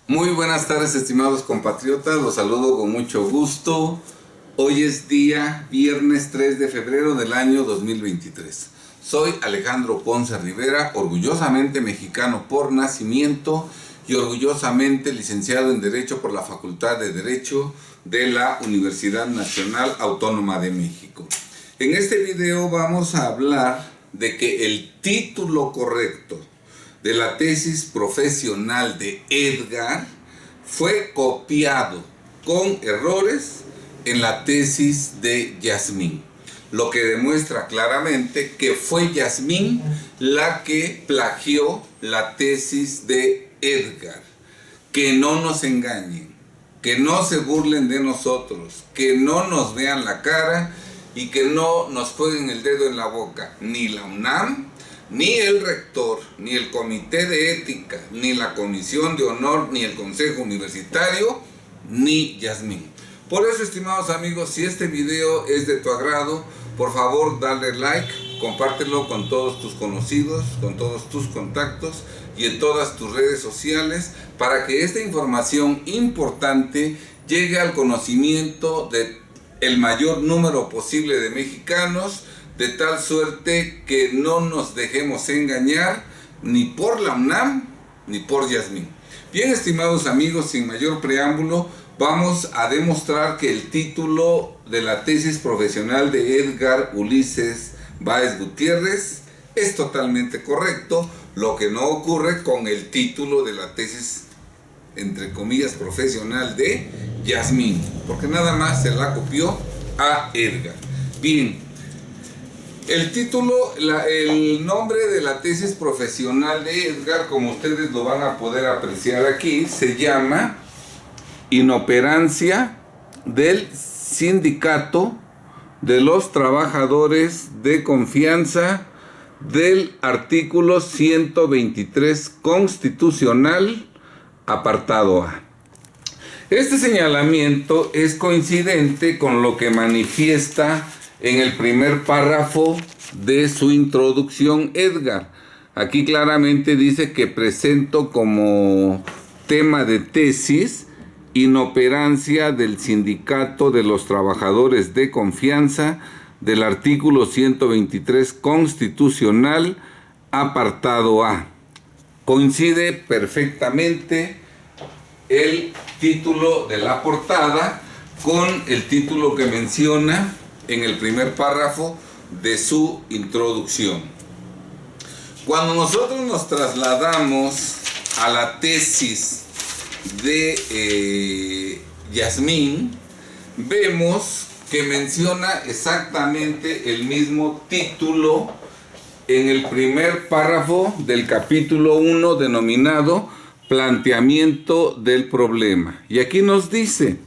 Muy buenas tardes, estimados compatriotas, los saludo con mucho gusto. Hoy es día viernes 3 de febrero del año 2023. Soy Alejandro Ponce Rivera, orgullosamente mexicano por nacimiento y orgullosamente licenciado en Derecho por la Facultad de Derecho de la Universidad Nacional Autónoma de México. En este video vamos a hablar de que el título correcto de la tesis profesional de Edgar fue copiado con errores en la tesis de Yasmín, lo que demuestra claramente que fue Yasmín la que plagió la tesis de Edgar. Que no nos engañen, que no se burlen de nosotros, que no nos vean la cara y que no nos pongan el dedo en la boca, ni la UNAM, ni el rector, ni el comité de ética, ni la comisión de honor, ni el consejo universitario, ni Yasmín. Por eso, estimados amigos, si este video es de tu agrado, por favor dale like, compártelo con todos tus conocidos, con todos tus contactos y en todas tus redes sociales para que esta información importante llegue al conocimiento de el mayor número posible de mexicanos, de tal suerte que no nos dejemos engañar ni por la UNAM ni por Yasmín. Bien, estimados amigos, sin mayor preámbulo, vamos a demostrar que el título de la tesis profesional de Edgar Ulises Báez Gutiérrez es totalmente correcto, lo que no ocurre con el título de la tesis, entre comillas, profesional de Yasmín, porque nada más se la copió a Edgar. Bien. El título, el nombre de la tesis profesional de Edgar, como ustedes lo van a poder apreciar aquí, se llama Inoperancia del Sindicato de los Trabajadores de Confianza del artículo 123 constitucional, apartado A. Este señalamiento es coincidente con lo que manifiesta en el primer párrafo de su introducción Edgar. Aquí claramente dice que presento como tema de tesis inoperancia del Sindicato de los Trabajadores de Confianza del artículo 123 constitucional, apartado A. Coincide perfectamente el título de la portada con el título que menciona en el primer párrafo de su introducción. Cuando nosotros nos trasladamos a la tesis de Yasmín, vemos que menciona exactamente el mismo título en el primer párrafo del capítulo 1 denominado Planteamiento del problema. Y aquí nos dice: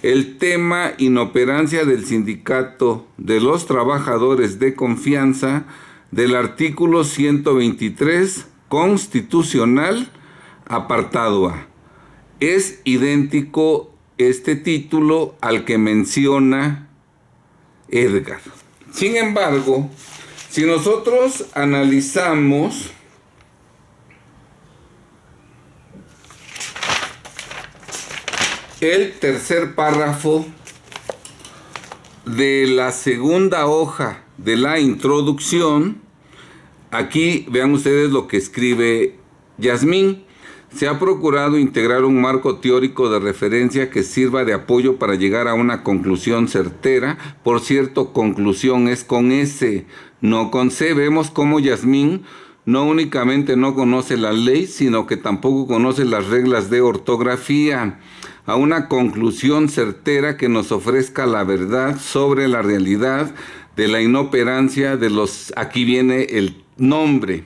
el tema inoperancia del Sindicato de los Trabajadores de Confianza del artículo 123 constitucional, apartado A. Es idéntico este título al que menciona Edgar. Sin embargo, si nosotros analizamos el tercer párrafo de la segunda hoja de la introducción, aquí vean ustedes lo que escribe Yasmín. Se ha procurado integrar un marco teórico de referencia que sirva de apoyo para llegar a una conclusión certera. Por cierto, conclusión es con S, no con C. Vemos cómo Yasmín no únicamente no conoce la ley, sino que tampoco conoce las reglas de ortografía. A una conclusión certera que nos ofrezca la verdad sobre la realidad de la inoperancia de los, aquí viene el nombre,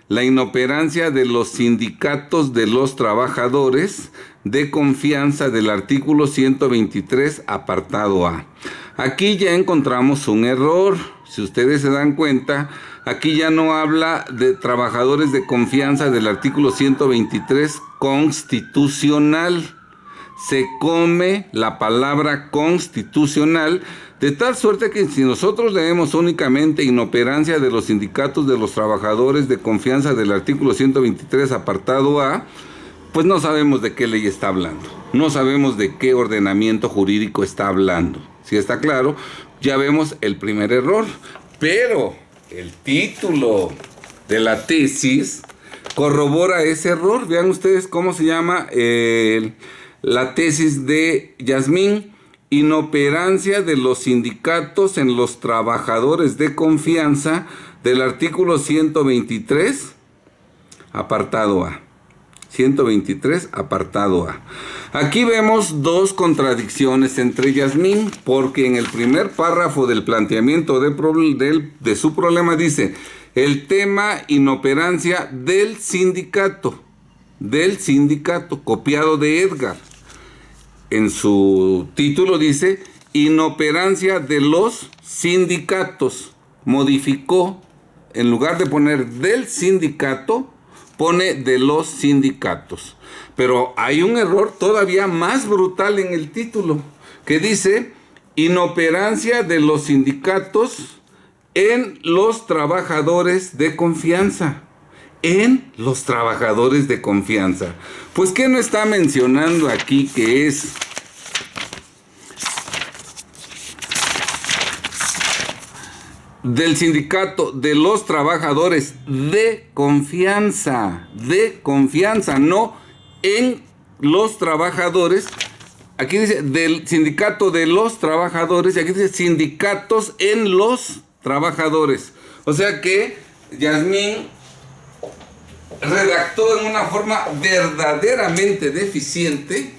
la inoperancia de los sindicatos de los trabajadores de confianza del artículo 123, apartado A. Aquí ya encontramos un error. Si ustedes se dan cuenta, aquí ya no habla de trabajadores de confianza del artículo 123 constitucional. Se come la palabra constitucional, de tal suerte que si nosotros leemos únicamente inoperancia de los sindicatos de los trabajadores de confianza del artículo 123, apartado A, pues no sabemos de qué ley está hablando, no sabemos de qué ordenamiento jurídico está hablando. Si está claro, ya vemos el primer error, pero el título de la tesis corrobora ese error. Vean ustedes cómo se llama la tesis de Yasmín: inoperancia de los sindicatos en los trabajadores de confianza, del artículo 123, apartado A. 123, apartado A. Aquí vemos dos contradicciones entre Yasmín, porque en el primer párrafo del planteamiento de su problema dice: el tema inoperancia del sindicato, copiado de Edgar. En su título dice inoperancia de los sindicatos. Modificó, en lugar de poner del sindicato, pone de los sindicatos. Pero hay un error todavía más brutal en el título, que dice inoperancia de los sindicatos en los trabajadores de confianza. En los trabajadores de confianza. Pues, ¿qué no está mencionando aquí que es? Del sindicato de los trabajadores de confianza, no en los trabajadores. Aquí dice del sindicato de los trabajadores y aquí dice sindicatos en los trabajadores. O sea que Yasmín redactó en una forma verdaderamente deficiente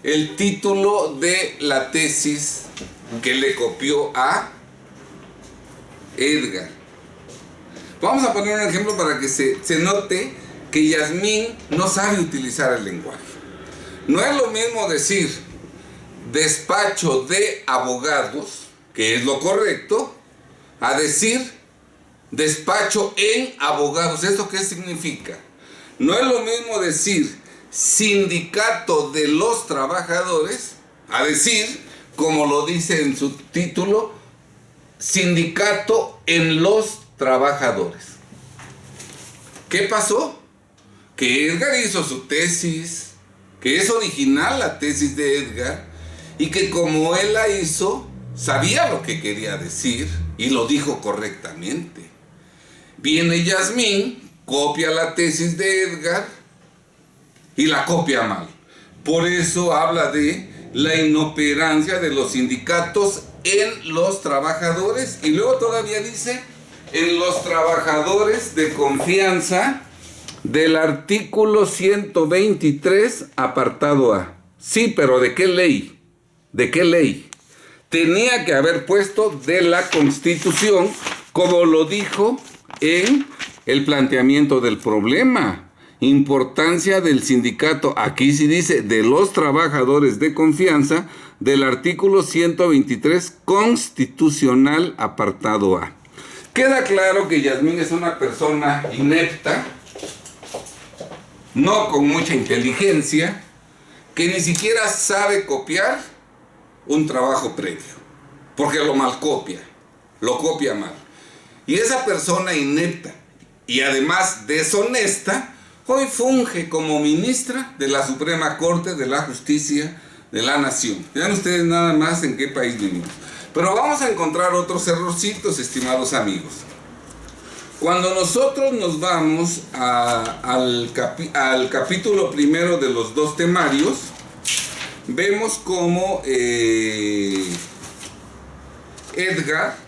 el título de la tesis que le copió a Edgar. Vamos a poner un ejemplo para que se note que Yasmín no sabe utilizar el lenguaje. No es lo mismo decir despacho de abogados, que es lo correcto, a decir despacho en abogados. ¿Esto qué significa? No es lo mismo decir sindicato de los trabajadores a decir, como lo dice en su título, sindicato en los trabajadores. ¿Qué pasó? Que Edgar hizo su tesis, que es original la tesis de Edgar, y que como él la hizo, sabía lo que quería decir y lo dijo correctamente. Viene Yasmín, copia la tesis de Edgar y la copia mal. Por eso habla de la inoperancia de los sindicatos en los trabajadores, y luego todavía dice en los trabajadores de confianza del artículo 123, apartado A. Sí, pero ¿de qué ley? ¿De qué ley? Tenía que haber puesto de la Constitución, como lo dijo en el planteamiento del problema. Importancia del sindicato, aquí sí dice de los trabajadores de confianza, del artículo 123 constitucional, apartado A. Queda claro que Yasmín es una persona inepta, no con mucha inteligencia, que ni siquiera sabe copiar un trabajo previo, porque lo malcopia, lo copia mal. Y esa persona inepta y además deshonesta, hoy funge como ministra de la Suprema Corte de la Justicia de la Nación. Vean ustedes nada más en qué país vivimos. Pero vamos a encontrar otros errorcitos, estimados amigos. Cuando nosotros nos vamos al capítulo primero de los dos temarios, vemos como Edgar,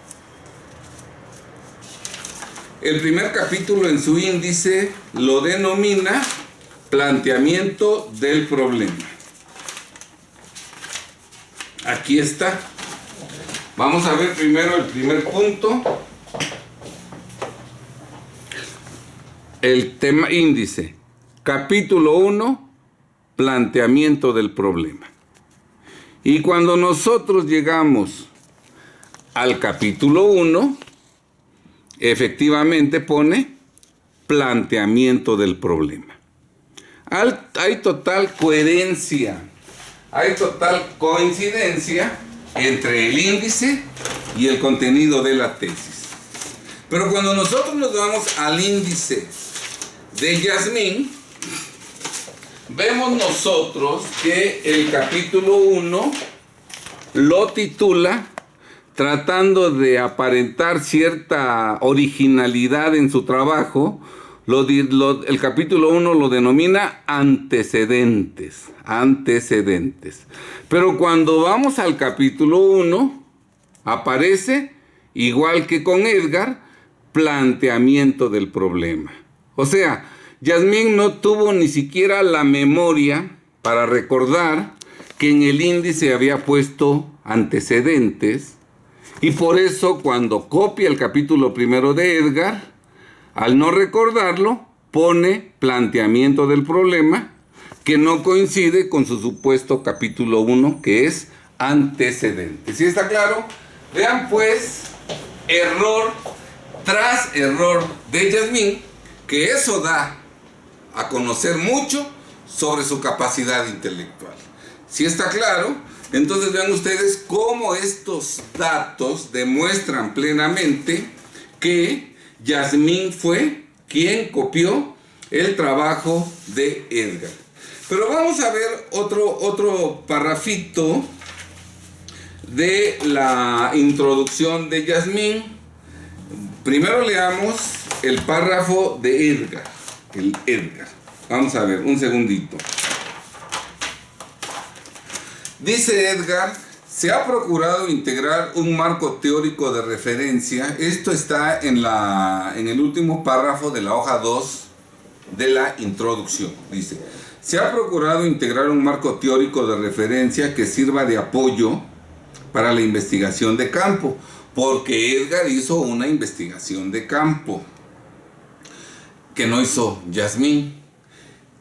el primer capítulo en su índice lo denomina planteamiento del problema. Aquí está. Vamos a ver primero el primer punto. El tema índice, capítulo 1, planteamiento del problema. Y cuando nosotros llegamos al capítulo 1, efectivamente pone planteamiento del problema. Hay total coherencia, hay total coincidencia entre el índice y el contenido de la tesis. Pero cuando nosotros nos vamos al índice de Yasmín, vemos nosotros que el capítulo 1 lo titula, tratando de aparentar cierta originalidad en su trabajo, el capítulo 1 lo denomina antecedentes. Pero cuando vamos al capítulo 1, aparece, igual que con Edgar, planteamiento del problema. O sea, Yasmín no tuvo ni siquiera la memoria para recordar que en el índice había puesto antecedentes, y por eso cuando copia el capítulo 1 de Edgar, al no recordarlo, pone planteamiento del problema, que no coincide con su supuesto capítulo 1, que es antecedentes. ¿Sí está claro? Vean pues, error tras error de Yasmín, que eso da a conocer mucho sobre su capacidad intelectual. ¿Sí está claro? Entonces vean ustedes cómo estos datos demuestran plenamente que Yasmín fue quien copió el trabajo de Edgar. Pero vamos a ver otro parrafito de la introducción de Yasmín. Primero leamos el párrafo de Edgar. Vamos a ver, un segundito. Dice Edgar, se ha procurado integrar un marco teórico de referencia. Esto está en el último párrafo de la hoja 2 de la introducción. Dice, se ha procurado integrar un marco teórico de referencia que sirva de apoyo para la investigación de campo, porque Edgar hizo una investigación de campo que no hizo Yasmín,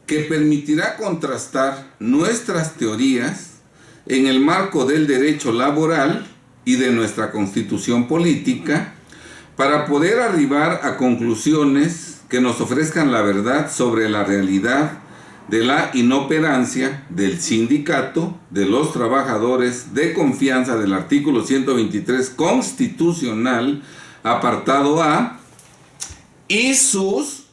que permitirá contrastar nuestras teorías en el marco del derecho laboral y de nuestra constitución política, para poder arribar a conclusiones que nos ofrezcan la verdad sobre la realidad de la inoperancia del sindicato de los trabajadores de confianza del artículo 123 constitucional, apartado A, y sus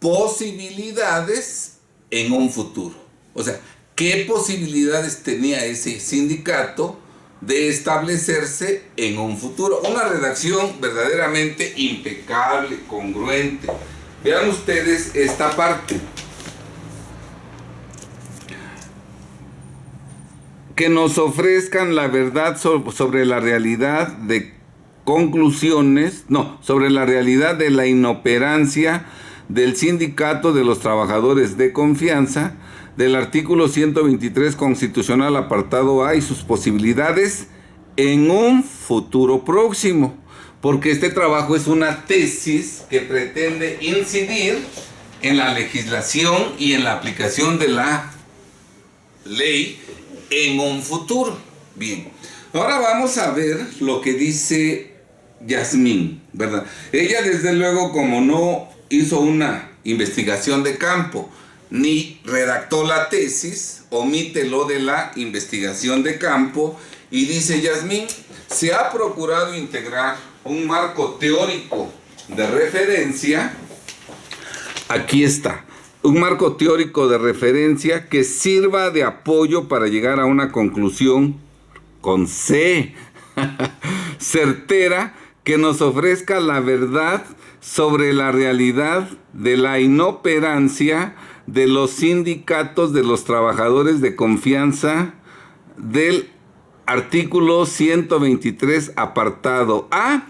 posibilidades en un futuro. O sea, ¿qué posibilidades tenía ese sindicato de establecerse en un futuro? Una redacción verdaderamente impecable, congruente. Vean ustedes esta parte. Que nos ofrezcan la verdad sobre la realidad de conclusiones, sobre la realidad de la inoperancia del sindicato de los trabajadores de confianza, del artículo 123 constitucional, apartado A, y sus posibilidades en un futuro próximo. Porque este trabajo es una tesis que pretende incidir en la legislación y en la aplicación de la ley en un futuro. Bien, ahora vamos a ver lo que dice Yasmín, ¿verdad? Ella, desde luego, como no hizo una investigación de campo ni redactó la tesis, omite lo de la investigación de campo, y dice Yasmín, se ha procurado integrar un marco teórico de referencia. Aquí está. Un marco teórico de referencia que sirva de apoyo para llegar a una conclusión con C, certera, que nos ofrezca la verdad sobre la realidad de la inoperancia de los sindicatos de los trabajadores de confianza del artículo 123, apartado A,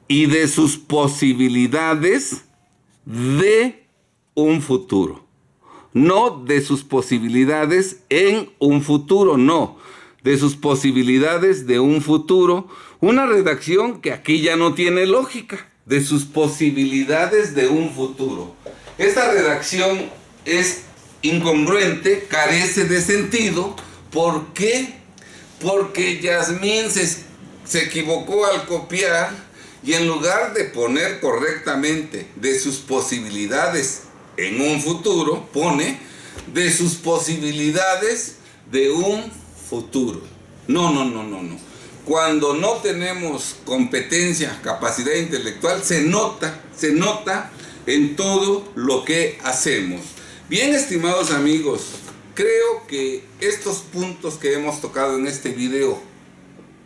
y de sus posibilidades de un futuro. No de sus posibilidades en un futuro, no. De sus posibilidades de un futuro. Una redacción que aquí ya no tiene lógica. De sus posibilidades de un futuro. Esta redacción es incongruente, carece de sentido. ¿Por qué? Porque Yasmín se equivocó al copiar, y en lugar de poner correctamente de sus posibilidades en un futuro, pone de sus posibilidades de un futuro. No. Cuando no tenemos competencia, capacidad intelectual, se nota en todo lo que hacemos. Bien, estimados amigos, creo que estos puntos que hemos tocado en este video,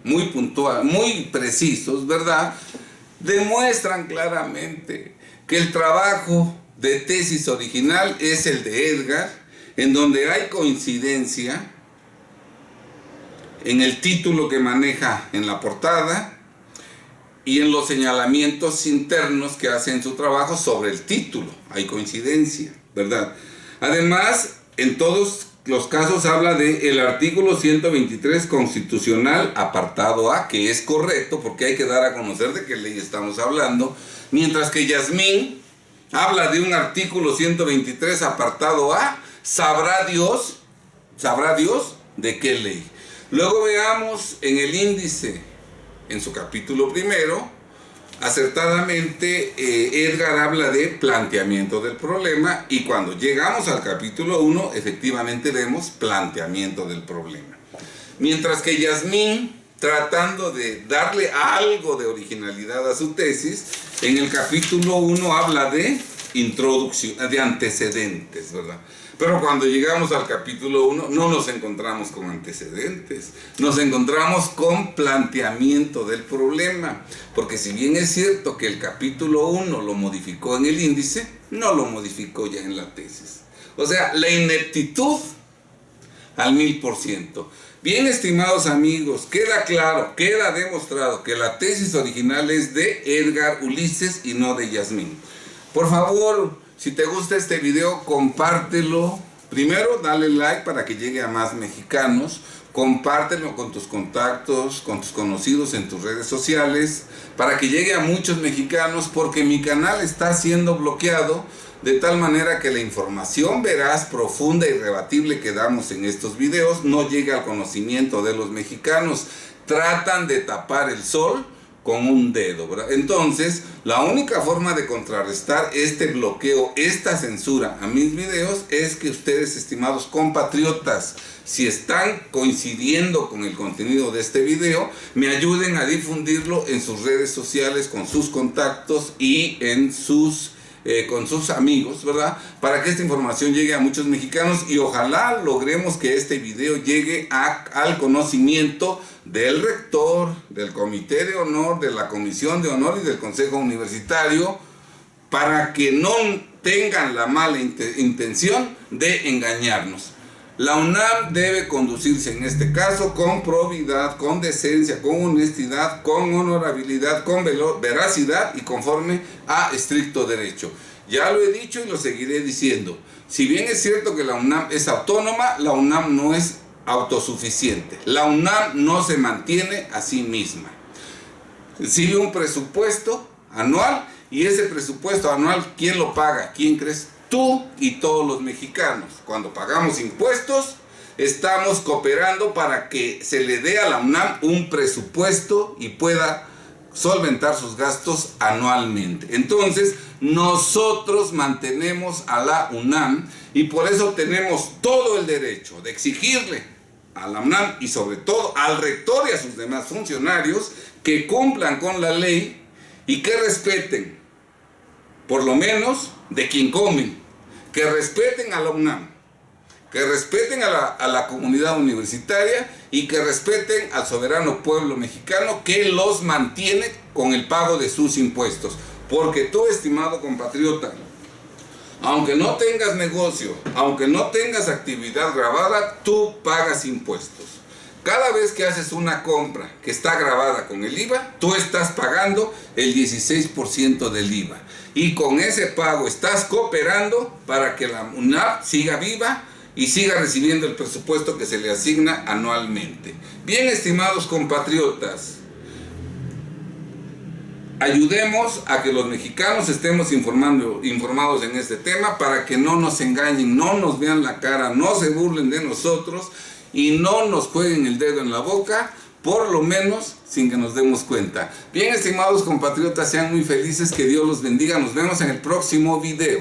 muy puntual, muy precisos, ¿verdad?, demuestran claramente que el trabajo de tesis original es el de Edgar, en donde hay coincidencia en el título que maneja en la portada y en los señalamientos internos que hacen su trabajo sobre el título. Hay coincidencia, ¿verdad? Además, en todos los casos habla del artículo 123 constitucional, apartado A, que es correcto porque hay que dar a conocer de qué ley estamos hablando, mientras que Yasmín habla de un artículo 123, apartado A, sabrá Dios de qué ley. Luego veamos en el índice, en su capítulo primero, acertadamente Edgar habla de planteamiento del problema, y cuando llegamos al capítulo 1 efectivamente vemos planteamiento del problema. Mientras que Yasmín, tratando de darle algo de originalidad a su tesis, en el capítulo 1 habla de introducción, de antecedentes, ¿verdad? Pero cuando llegamos al capítulo 1 no nos encontramos con antecedentes, nos encontramos con planteamiento del problema, porque si bien es cierto que el capítulo 1 lo modificó en el índice, no lo modificó ya en la tesis. O sea, la ineptitud al 1000%. Bien, estimados amigos, queda claro, queda demostrado que la tesis original es de Edgar Ulises y no de Yasmín. Por favor, si te gusta este video, compártelo. Primero, dale like para que llegue a más mexicanos. Compártelo con tus contactos, con tus conocidos en tus redes sociales, para que llegue a muchos mexicanos, porque mi canal está siendo bloqueado, de tal manera que la información veraz, profunda y rebatible que damos en estos videos no llega al conocimiento de los mexicanos. Tratan de tapar el sol con un dedo, ¿verdad? Entonces, la única forma de contrarrestar este bloqueo, esta censura a mis videos, es que ustedes, estimados compatriotas, si están coincidiendo con el contenido de este video, me ayuden a difundirlo en sus redes sociales, con sus contactos y en con sus amigos, ¿verdad? Para que esta información llegue a muchos mexicanos y ojalá logremos que este video llegue al conocimiento del rector, del comité de honor, de la comisión de honor y del consejo universitario, para que no tengan la mala intención de engañarnos. La UNAM debe conducirse en este caso con probidad, con decencia, con honestidad, con honorabilidad, con veracidad y conforme a estricto derecho. Ya lo he dicho y lo seguiré diciendo. Si bien es cierto que la UNAM es autónoma, la UNAM no es autosuficiente. La UNAM no se mantiene a sí misma. Sigue un presupuesto anual, y ese presupuesto anual, ¿quién lo paga? ¿Quién crees? Tú y todos los mexicanos. Cuando pagamos impuestos, estamos cooperando para que se le dé a la UNAM un presupuesto y pueda solventar sus gastos anualmente. Entonces, nosotros mantenemos a la UNAM y por eso tenemos todo el derecho de exigirle a la UNAM y sobre todo al rector y a sus demás funcionarios que cumplan con la ley y que respeten, por lo menos, de quien comen, que respeten a la UNAM, que respeten a la comunidad universitaria y que respeten al soberano pueblo mexicano que los mantiene con el pago de sus impuestos. Porque tú, estimado compatriota, aunque no tengas negocio, aunque no tengas actividad grabada, tú pagas impuestos. Cada vez que haces una compra que está grabada con el IVA, tú estás pagando el 16% del IVA. Y con ese pago estás cooperando para que la UNAM siga viva y siga recibiendo el presupuesto que se le asigna anualmente. Bien, estimados compatriotas, ayudemos a que los mexicanos estemos informados en este tema para que no nos engañen, no nos vean la cara, no se burlen de nosotros y no nos jueguen el dedo en la boca, por lo menos sin que nos demos cuenta. Bien, estimados compatriotas, sean muy felices, que Dios los bendiga. Nos vemos en el próximo video.